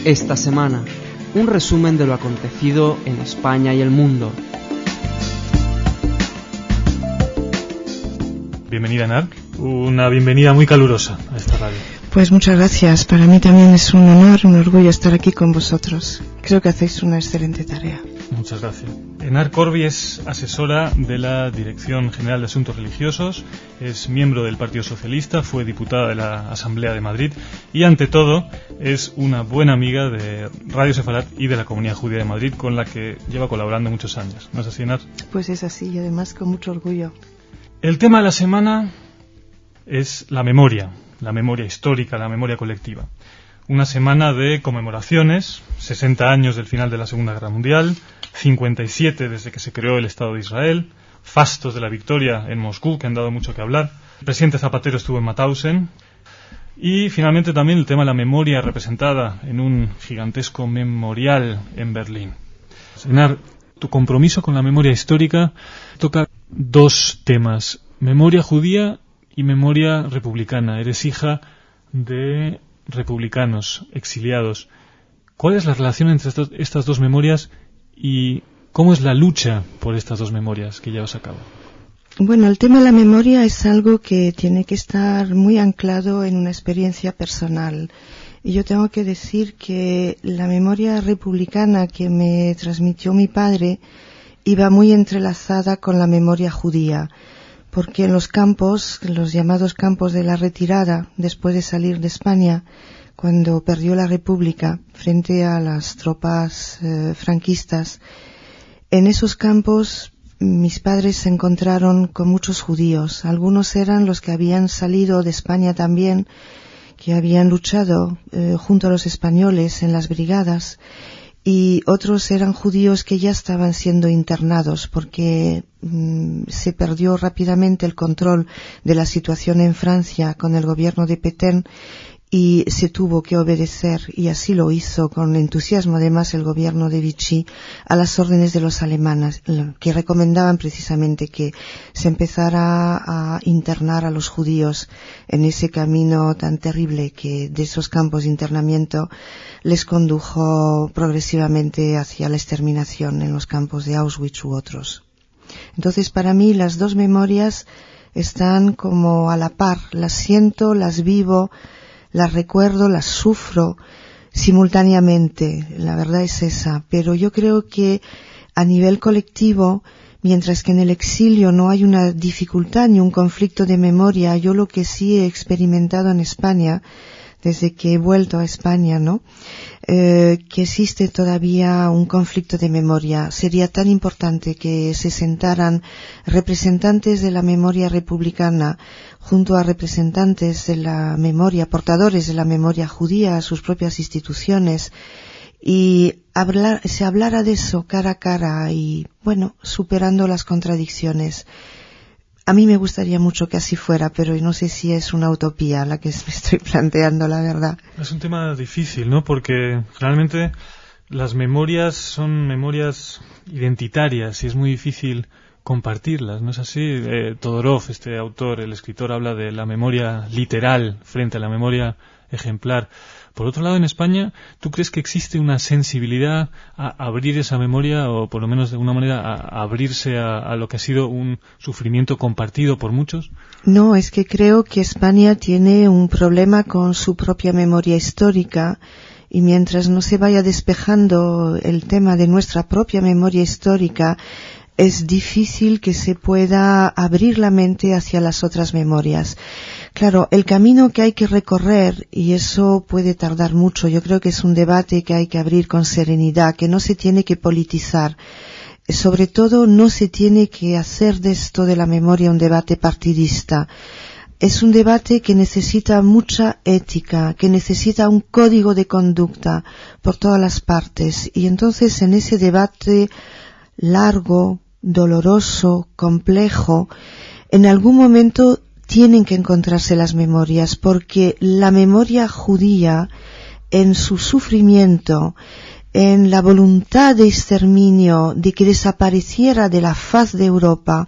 Esta semana, un resumen de lo acontecido en España y el mundo. Bienvenida, Enar. Una bienvenida muy calurosa a esta radio. Pues muchas gracias. Para mí también es un honor, un orgullo estar aquí con vosotros. Creo que hacéis una excelente tarea. Muchas gracias. Enar Corbi es asesora de la Dirección General de Asuntos Religiosos, es miembro del Partido Socialista, fue diputada de la Asamblea de Madrid y, ante todo, es una buena amiga de Radio Sefarat y de la Comunidad Judía de Madrid, con la que lleva colaborando muchos años. ¿No es así, Enar? Pues es así, y además con mucho orgullo. El tema de la semana es la memoria histórica, la memoria colectiva. Una semana de conmemoraciones, 60 años del final de la Segunda Guerra Mundial, 57 desde que se creó el Estado de Israel, fastos de la victoria en Moscú, que han dado mucho que hablar. El presidente Zapatero estuvo en Mauthausen. Y finalmente también el tema de la memoria representada en un gigantesco memorial en Berlín. Enar, tu compromiso con la memoria histórica toca dos temas: memoria judía y memoria republicana. Eres hija de republicanos exiliados. ¿Cuál es la relación entre estas dos memorias y cómo es la lucha por estas dos memorias que llevas a cabo? Bueno, el tema de la memoria es algo que tiene que estar muy anclado en una experiencia personal. Y yo tengo que decir que la memoria republicana que me transmitió mi padre iba muy entrelazada con la memoria judía, porque en los campos, los llamados campos de la retirada, después de salir de España, cuando perdió la República frente a las tropas franquistas, en esos campos mis padres se encontraron con muchos judíos. Algunos eran los que habían salido de España también, que habían luchado junto a los españoles en las brigadas, y otros eran judíos que ya estaban siendo internados porque se perdió rápidamente el control de la situación en Francia con el gobierno de Pétain y se tuvo que obedecer, y así lo hizo con entusiasmo además el gobierno de Vichy, a las órdenes de los alemanes, que recomendaban precisamente que se empezara a internar a los judíos en ese camino tan terrible que de esos campos de internamiento les condujo progresivamente hacia la exterminación en los campos de Auschwitz u otros. Entonces, para mí las dos memorias están como a la par, las siento, las vivo, las recuerdo, las sufro simultáneamente, la verdad es esa. Pero yo creo que a nivel colectivo, mientras que en el exilio no hay una dificultad ni un conflicto de memoria, yo lo que sí he experimentado en España, desde que he vuelto a España, que existe todavía un conflicto de memoria. Sería tan importante que se sentaran representantes de la memoria republicana junto a representantes de la memoria, portadores de la memoria judía, sus propias instituciones, y se hablara de eso cara a cara y, bueno, superando las contradicciones. A mí me gustaría mucho que así fuera, pero no sé si es una utopía la que me estoy planteando, la verdad. Es un tema difícil, ¿no? Porque realmente las memorias son memorias identitarias y es muy difícil compartirlas, ¿no es así? Todorov, este autor, el escritor, habla de la memoria literal frente a la memoria ejemplar. Por otro lado, en España, ¿tú crees que existe una sensibilidad a abrir esa memoria, o por lo menos de alguna manera a abrirse a lo que ha sido un sufrimiento compartido por muchos? No, es que creo que España tiene un problema con su propia memoria histórica, y mientras no se vaya despejando el tema de nuestra propia memoria histórica, es difícil que se pueda abrir la mente hacia las otras memorias. Claro, el camino que hay que recorrer, y eso puede tardar mucho, yo creo que es un debate que hay que abrir con serenidad, que no se tiene que politizar. Sobre todo, no se tiene que hacer de esto de la memoria un debate partidista. Es un debate que necesita mucha ética, que necesita un código de conducta por todas las partes. Y entonces, en ese debate largo, doloroso, complejo, en algún momento tienen que encontrarse las memorias, porque la memoria judía, en su sufrimiento, en la voluntad de exterminio, de que desapareciera de la faz de Europa,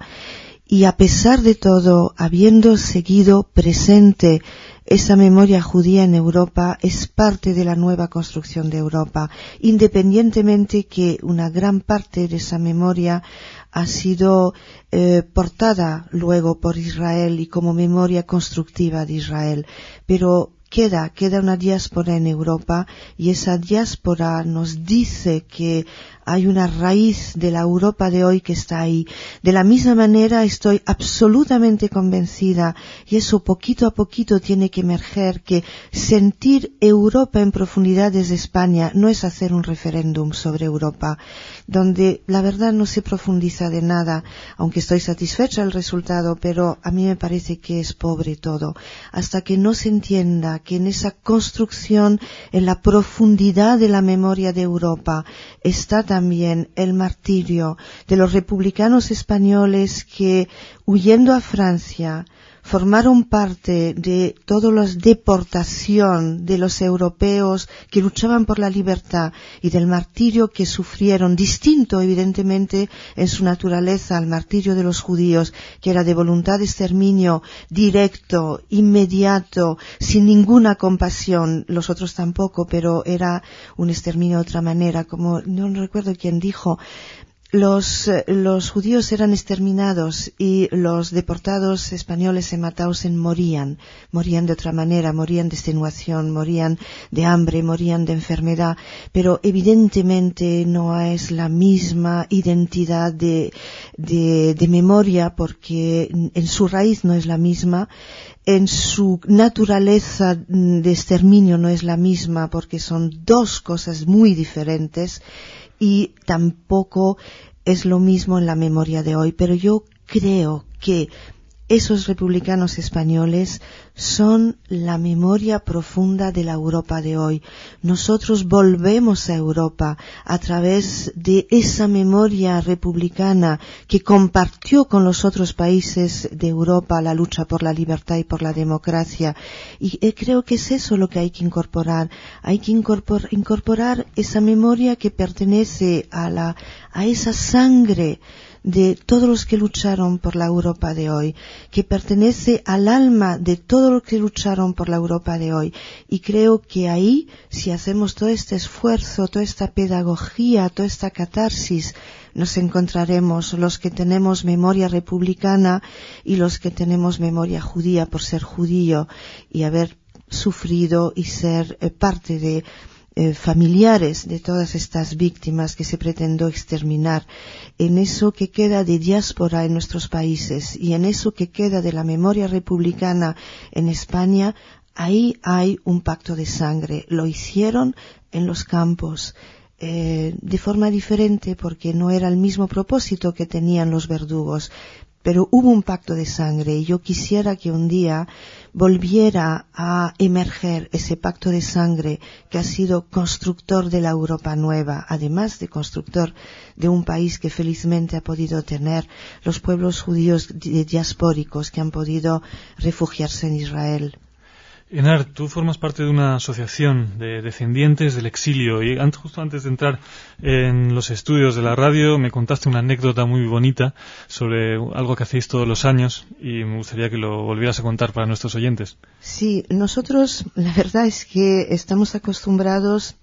y a pesar de todo, habiendo seguido presente esa memoria judía en Europa, es parte de la nueva construcción de Europa, independientemente que una gran parte de esa memoria ha sido portada luego por Israel y como memoria constructiva de Israel. Pero queda una diáspora en Europa, y esa diáspora nos dice que hay una raíz de la Europa de hoy que está ahí. De la misma manera estoy absolutamente convencida, y eso poquito a poquito tiene que emerger, que sentir Europa en profundidades de España no es hacer un referéndum sobre Europa, donde la verdad no se profundiza de nada, aunque estoy satisfecha del resultado, pero a mí me parece que es pobre todo, hasta que no se entienda que en esa construcción, en la profundidad de la memoria de Europa, está también el martirio de los republicanos españoles que, huyendo a Francia, formaron parte de toda la deportación de los europeos que luchaban por la libertad y del martirio que sufrieron, distinto evidentemente en su naturaleza al martirio de los judíos, que era de voluntad de exterminio directo, inmediato, sin ninguna compasión, los otros tampoco, pero era un exterminio de otra manera, como no recuerdo quién dijo. Los judíos eran exterminados y los deportados españoles en morían de otra manera, morían de extenuación, morían de hambre, morían de enfermedad, pero evidentemente no es la misma identidad de memoria, porque en su raíz no es la misma, en su naturaleza de exterminio no es la misma, porque son dos cosas muy diferentes, y tampoco es lo mismo en la memoria de hoy. Pero yo creo que esos republicanos españoles son la memoria profunda de la Europa de hoy. Nosotros volvemos a Europa a través de esa memoria republicana que compartió con los otros países de Europa la lucha por la libertad y por la democracia. Y creo que es eso lo que hay que incorporar. Hay que incorporar esa memoria que pertenece a esa sangre de todos los que lucharon por la Europa de hoy, que pertenece al alma de todos los que lucharon por la Europa de hoy. Y creo que ahí, si hacemos todo este esfuerzo, toda esta pedagogía, toda esta catarsis, nos encontraremos los que tenemos memoria republicana y los que tenemos memoria judía por ser judío y haber sufrido y ser parte de familiares de todas estas víctimas que se pretendió exterminar. En eso que queda de diáspora en nuestros países y en eso que queda de la memoria republicana en España, ahí hay un pacto de sangre. Lo hicieron en los campos, de forma diferente, porque no era el mismo propósito que tenían los verdugos, pero hubo un pacto de sangre, y yo quisiera que un día volviera a emerger ese pacto de sangre que ha sido constructor de la Europa nueva, además de constructor de un país que felizmente ha podido tener los pueblos judíos diaspóricos que han podido refugiarse en Israel. Enar, tú formas parte de una asociación de descendientes del exilio, y justo antes de entrar en los estudios de la radio me contaste una anécdota muy bonita sobre algo que hacéis todos los años, y me gustaría que lo volvieras a contar para nuestros oyentes. Sí, nosotros la verdad es que estamos acostumbrados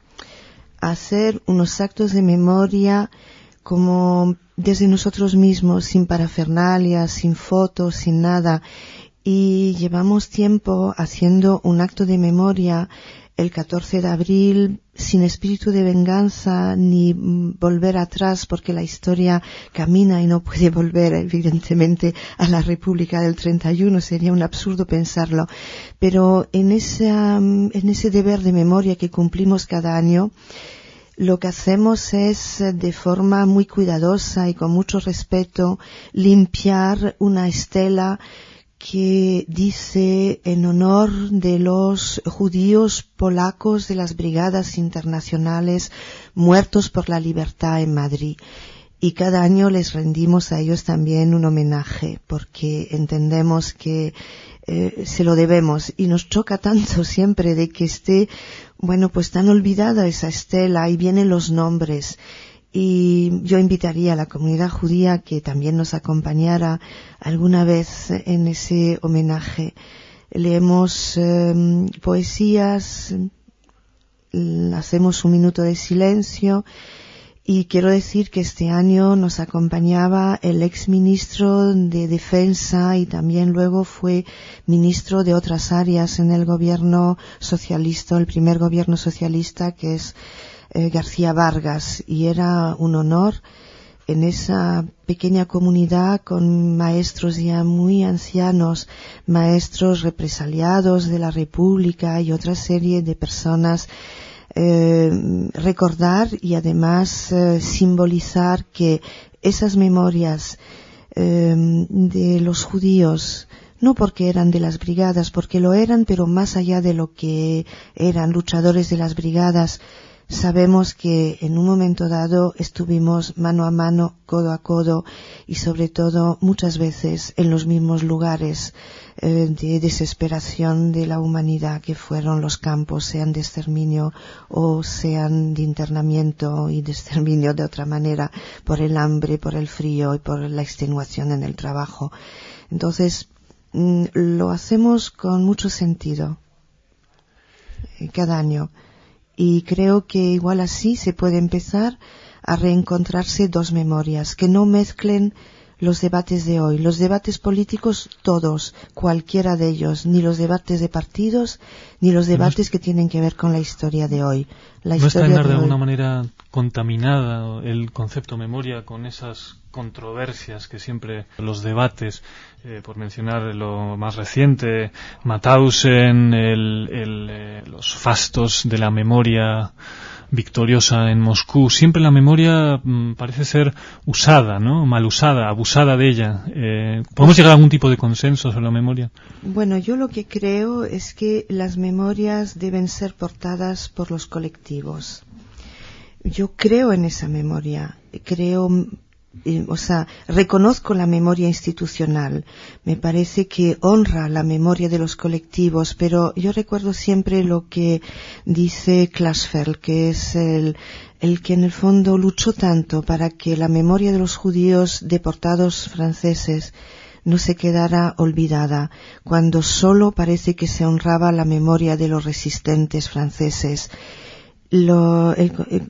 a hacer unos actos de memoria como desde nosotros mismos, sin parafernalias, sin fotos, sin nada. Y llevamos tiempo haciendo un acto de memoria el 14 de abril sin espíritu de venganza ni volver atrás, porque la historia camina y no puede volver evidentemente a la República del 31, sería un absurdo pensarlo. Pero en ese deber de memoria que cumplimos cada año, lo que hacemos es, de forma muy cuidadosa y con mucho respeto, limpiar una estela que dice en honor de los judíos polacos de las brigadas internacionales muertos por la libertad en Madrid. Y cada año les rendimos a ellos también un homenaje, porque entendemos que se lo debemos, y nos choca tanto siempre de que esté, pues tan olvidada esa estela, y vienen los nombres. Y yo invitaría a la comunidad judía que también nos acompañara alguna vez en ese homenaje. Leemos poesías, hacemos un minuto de silencio. Y quiero decir que este año nos acompañaba el exministro de Defensa y también luego fue ministro de otras áreas en el gobierno socialista, el primer gobierno socialista, que es García Vargas. Y era un honor en esa pequeña comunidad con maestros ya muy ancianos, maestros represaliados de la República y otra serie de personas, recordar y además simbolizar que esas memorias de los judíos, no porque eran de las brigadas, porque lo eran, pero más allá de lo que eran luchadores de las brigadas, sabemos que en un momento dado estuvimos mano a mano, codo a codo y sobre todo muchas veces en los mismos lugares de desesperación de la humanidad que fueron los campos, sean de exterminio o sean de internamiento y de exterminio de otra manera, por el hambre, por el frío y por la extenuación en el trabajo. Entonces, lo hacemos con mucho sentido cada año. Y creo que igual así se puede empezar a reencontrarse dos memorias, que no mezclen los debates de hoy, los debates políticos todos, cualquiera de ellos, ni los debates de partidos, ni los debates que tienen que ver con la historia de hoy. ¿No está de alguna manera contaminada el concepto memoria con esas controversias que siempre los debates, por mencionar lo más reciente, Mauthausen, los fastos de la memoria victoriosa en Moscú, siempre la memoria parece ser usada, ¿no? Mal usada, abusada de ella. ¿Podemos llegar a algún tipo de consenso sobre la memoria? Bueno, yo lo que creo es que las memorias deben ser portadas por los colectivos. Yo creo en esa memoria, reconozco la memoria institucional, me parece que honra la memoria de los colectivos, pero yo recuerdo siempre lo que dice Klasfeld, que es el que en el fondo luchó tanto para que la memoria de los judíos deportados franceses no se quedara olvidada, cuando solo parece que se honraba la memoria de los resistentes franceses.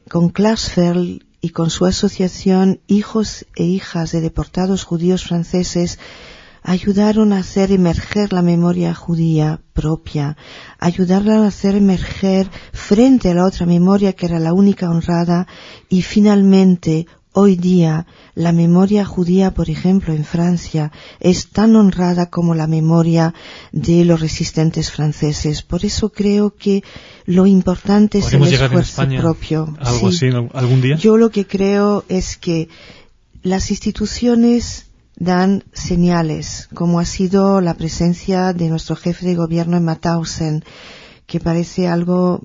Con Klasfeld y con su asociación Hijos e Hijas de Deportados Judíos Franceses ayudaron a hacer emerger la memoria judía propia, ayudarla a hacer emerger frente a la otra memoria que era la única honrada y finalmente hoy día la memoria judía, por ejemplo, en Francia, es tan honrada como la memoria de los resistentes franceses. Por eso creo que lo importante es el esfuerzo propio. ¿Algo así algún día? Yo lo que creo es que las instituciones dan señales, como ha sido la presencia de nuestro jefe de gobierno en Mauthausen, que parece algo,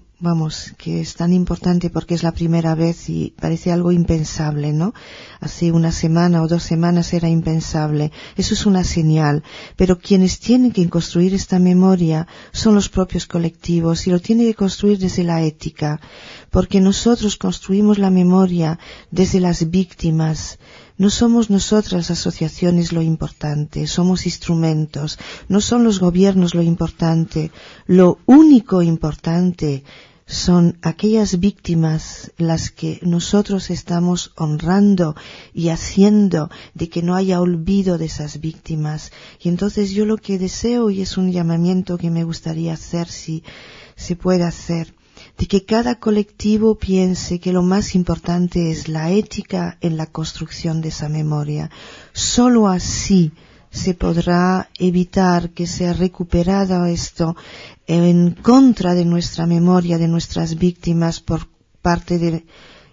que es tan importante porque es la primera vez y parece algo impensable, ¿no? Hace una semana o 2 semanas era impensable. Eso es una señal. Pero quienes tienen que construir esta memoria son los propios colectivos y lo tienen que construir desde la ética, porque nosotros construimos la memoria desde las víctimas. No somos nosotras asociaciones lo importante, somos instrumentos, no son los gobiernos lo importante, lo único importante son aquellas víctimas las que nosotros estamos honrando y haciendo de que no haya olvido de esas víctimas. Y entonces yo lo que deseo, y es un llamamiento que me gustaría hacer si se puede hacer, de que cada colectivo piense que lo más importante es la ética en la construcción de esa memoria. Solo así se podrá evitar que sea recuperado esto en contra de nuestra memoria, de nuestras víctimas, por parte de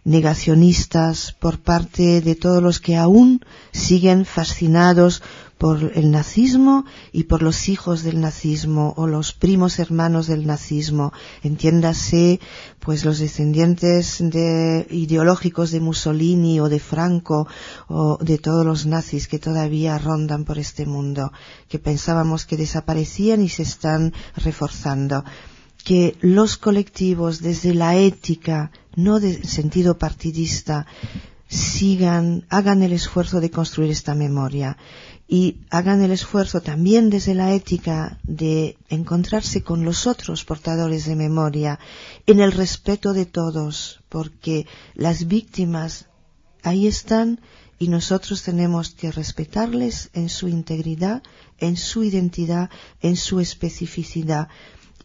negacionistas, por parte de todos los que aún siguen fascinados por el nazismo y por los hijos del nazismo o los primos hermanos del nazismo. Entiéndase, pues los descendientes ideológicos de Mussolini o de Franco o de todos los nazis que todavía rondan por este mundo, que pensábamos que desaparecían y se están reforzando. Que los colectivos desde la ética, no de sentido partidista, hagan el esfuerzo de construir esta memoria y hagan el esfuerzo también desde la ética de encontrarse con los otros portadores de memoria en el respeto de todos, porque las víctimas ahí están y nosotros tenemos que respetarles en su integridad, en su identidad, en su especificidad.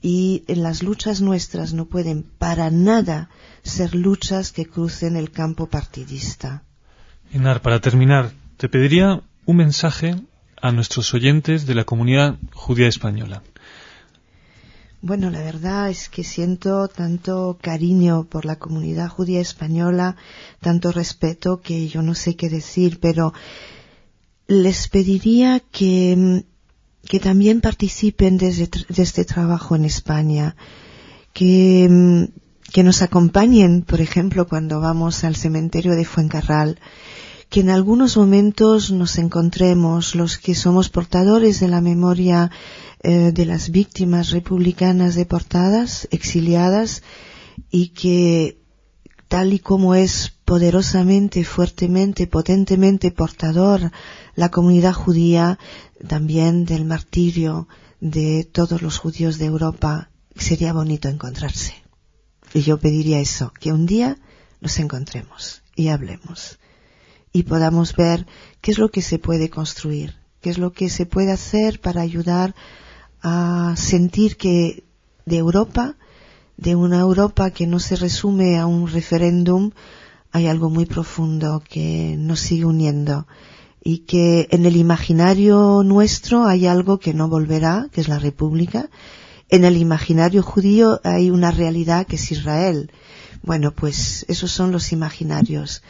Y en las luchas nuestras no pueden para nada ser luchas que crucen el campo partidista. Enar, para terminar, te pediría un mensaje a nuestros oyentes de la comunidad judía española. Bueno, la verdad es que siento tanto cariño por la comunidad judía española, tanto respeto que yo no sé qué decir, pero les pediría que también participen de este trabajo en España, que nos acompañen, por ejemplo, cuando vamos al cementerio de Fuencarral, que en algunos momentos nos encontremos los que somos portadores de la memoria de las víctimas republicanas deportadas, exiliadas, y que tal y como es poderosamente, fuertemente, potentemente portador la comunidad judía, también del martirio de todos los judíos de Europa, sería bonito encontrarse. Y yo pediría eso, que un día nos encontremos y hablemos y podamos ver qué es lo que se puede construir, qué es lo que se puede hacer para ayudar a sentir que de Europa, de una Europa que no se resume a un referéndum, hay algo muy profundo que nos sigue uniendo y que en el imaginario nuestro hay algo que no volverá, que es la República. En el imaginario judío hay una realidad que es Israel. Bueno, pues esos son los imaginarios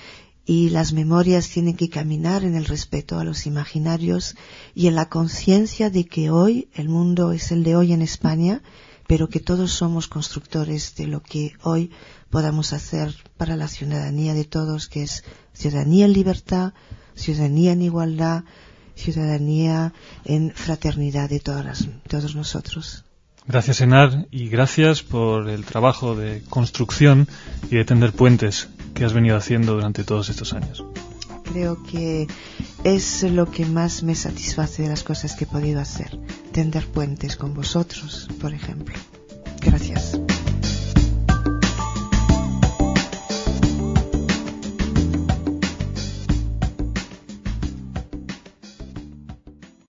y las memorias tienen que caminar en el respeto a los imaginarios y en la conciencia de que hoy el mundo es el de hoy en España, pero que todos somos constructores de lo que hoy podamos hacer para la ciudadanía de todos, que es ciudadanía en libertad, ciudadanía en igualdad, ciudadanía en fraternidad de todos nosotros. Gracias, Enar, y gracias por el trabajo de construcción y de tender puentes que has venido haciendo durante todos estos años. Creo que es lo que más me satisface de las cosas que he podido hacer, tender puentes con vosotros, por ejemplo.